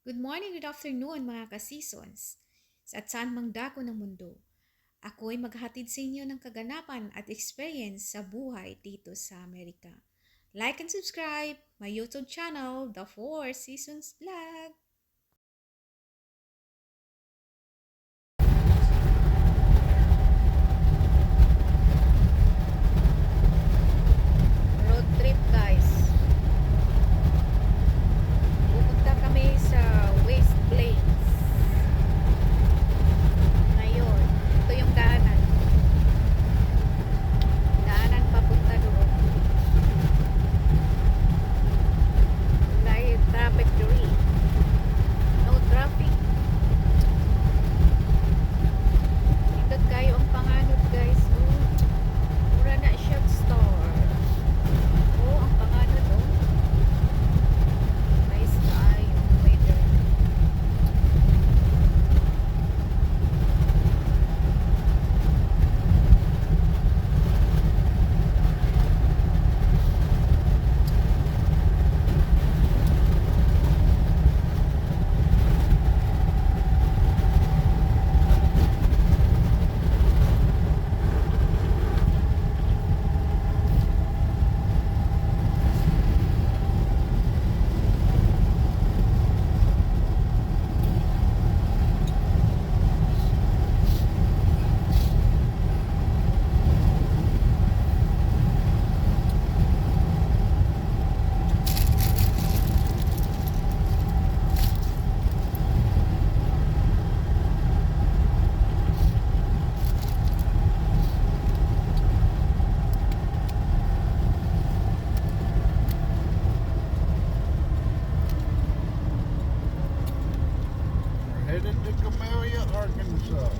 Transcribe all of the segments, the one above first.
Good morning, good afternoon mga ka-seasons. Sa saan mang dako ng mundo, ako'y maghatid sa inyo ng kaganapan at experience sa buhay dito sa Amerika. Like and subscribe my YouTube channel, The Four Seasons Vlog. Road trip guys. Pupunta kami sa West Plains. Ngayon, ito yung daanan. Daanan papunta doon. Dahil traffic free. No traffic. Indot kayo ang panganod guys. Oh, mura na siya store. Oh, ang panganod oh. Nice kayo weather. We're headed to Camellia, Arkansas.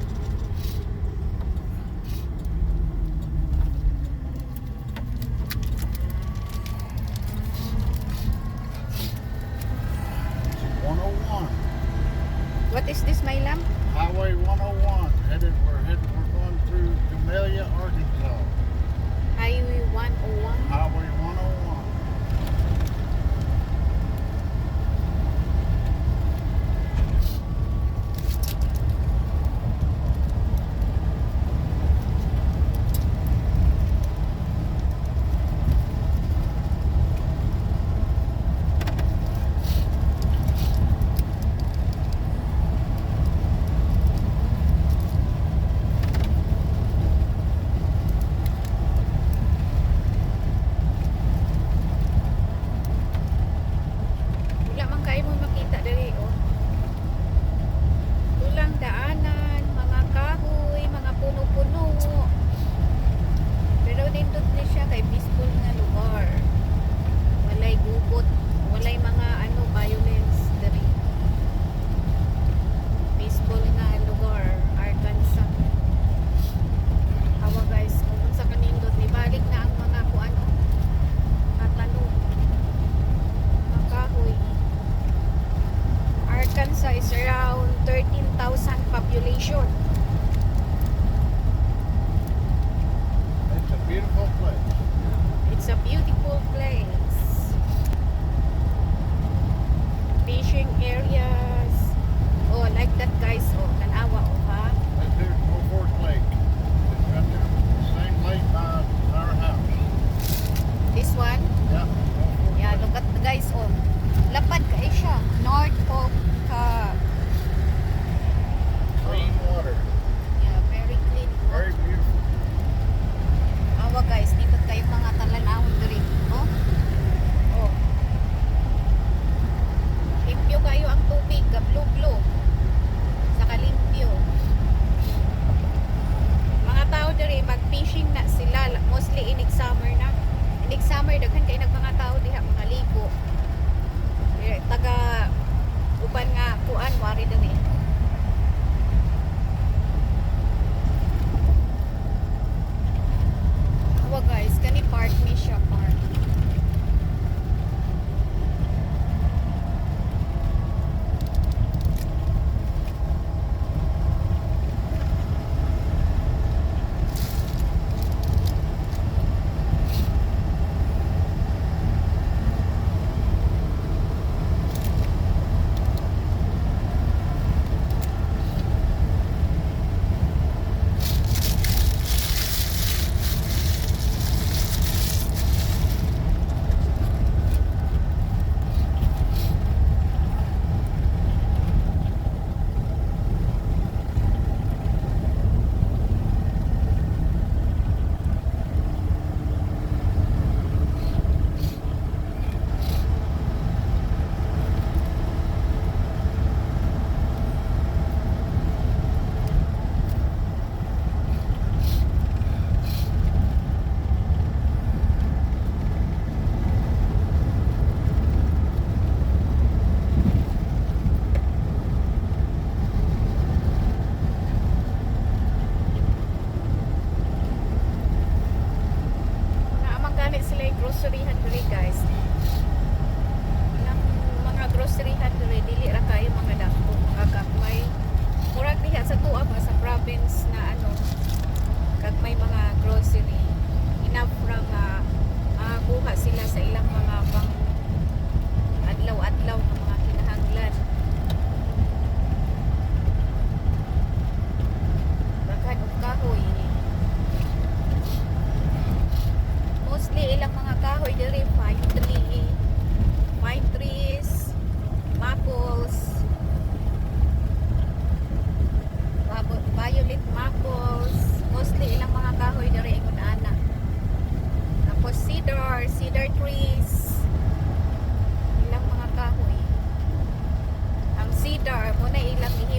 It's 101. What is this, my lamb? Highway 101. We're going through Camellia, Arkansas. Highway 101. Highway 101. Wala man kayo mo makita dali oh. Tulang daanan, mga kahoy, mga puno-puno. Pero nindot ni siya kay peaceful nga lugar. Walay gubot, walay mga violence dali. Peaceful nga lugar, Arkansas. Hawa guys, kung sa kanindot ni balik na ang mga kuan katanong. Mga kahoy. Arkansas is around 13,000 population. It's a beautiful place. It's a beautiful place. Fishing areas. Oh, like that guys. Oh, tanawa oh ha. Right there's Beaufort Lake. It's right there, the same lake by our house. This one. Yeah. Beaufort Yeah, Lake. look at the guys oh. Lapad kay siya. North of Clean water. yeah, very clean. Very beautiful. Awa guys, dito kayo mga talanawon diri. Oh. Oh. Limpyo kayo ang tubig, blue-blue. Saka limpyo. Mga tao diri mag-fishing na sila, mostly in summer na. In summer daghan kay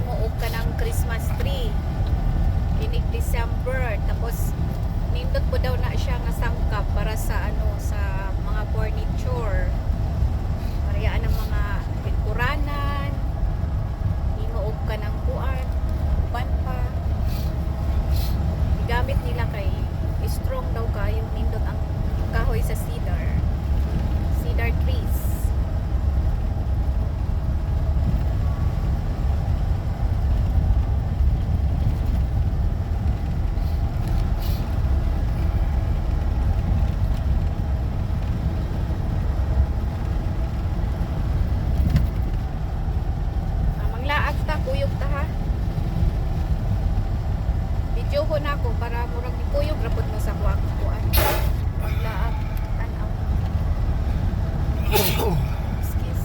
himuog ka ng Christmas tree inig December, tapos nindot po daw na siya nga sangkap para sa sa mga furniture, pariyaan ng mga pinturanan, himuog ka ng kuan, uban pa gamit nila kay strong daw kayo, nindot ang kahoy sa cedar trees. Manglaag ta, kuyog ta ha. Video ko na ako para murag kuyog rapod mo sa kuan. Manglaag, tanaw. Excuse.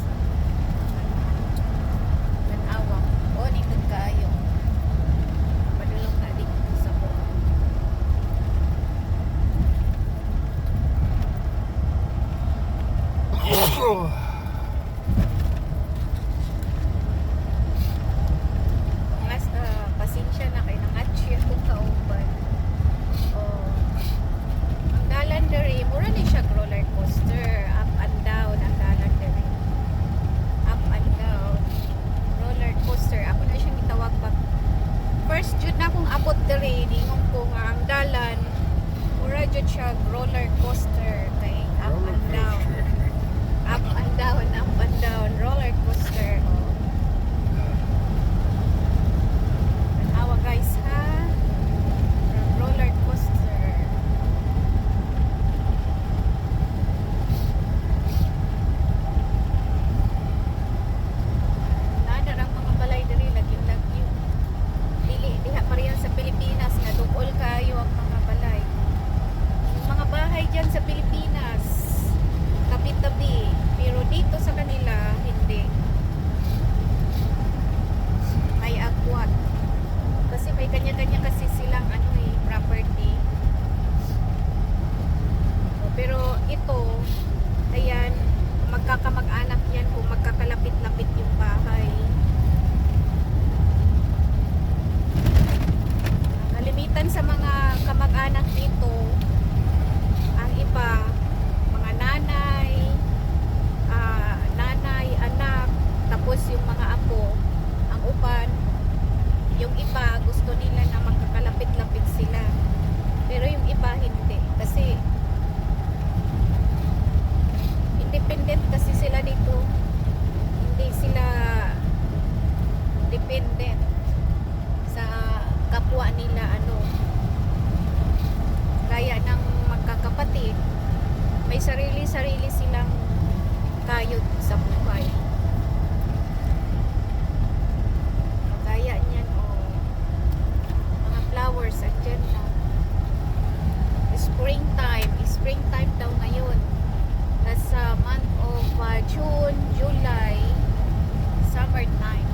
Tanawa. O, nindot kayo. Padulong na dito sa kuan. Mas pasensya na kay nangatsi akong kauban. Oh. Ang dalan diri, mura ni siya roller coaster, up and down ang dalan diri. Up and down. Roller coaster. Ako na siyang gitawag pa. First jud na akong abot diri, ningon ko nga ang dalan mura jud siya roller coaster kay up and down. Up and down, roller coaster. Oh. Tanawa guys ha. Roller coaster. Nada ang mga balay diri lagi-lagi. Dili diha pareha sa Pilipinas nga dugol kayo ang mga balay. Yung mga bahay diyan sa Pilipinas tabi-tabi, pero dito sa kanila hindi. May agwat. Kasi may kanya-kanya kasi silang property. Pero ito, ayan, magkakamag-anak yan kung magkakalapit-lapit yung bahay. Kalimitan sa mga kamag-anak dito, ang iba, mga nanay, anak, tapos yung mga apo, ang uban, yung iba gusto nila na magkakalapit-lapit sila, pero yung iba hindi, kasi independent kasi sila dito, hindi sila dependent sa kapwa nila kaya ng magkakapatid, may sarili-sarili silang kayod sa buhay. Kaya niyan mga flowers andyan na. Springtime daw ngayon. Nasa month of June, July, summertime.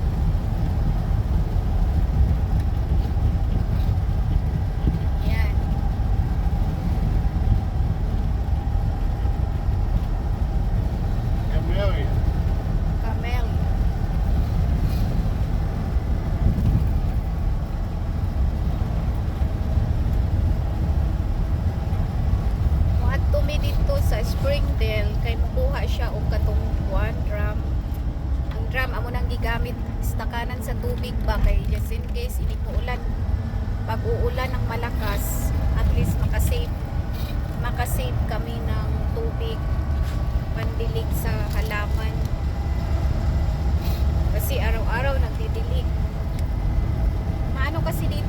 Yan. Camellia. Camel. Muadto mi dito sa Springdale kay mukuha siya og katong drum. Ang drum amo nang gigamit istakanan sa tubig ba kay just in case ini po ulan. Pag uulan ng malakas, at least makasave kami ng tubig pandilig sa halaman. Kasi araw-araw nagdidilig. Maano kasi dito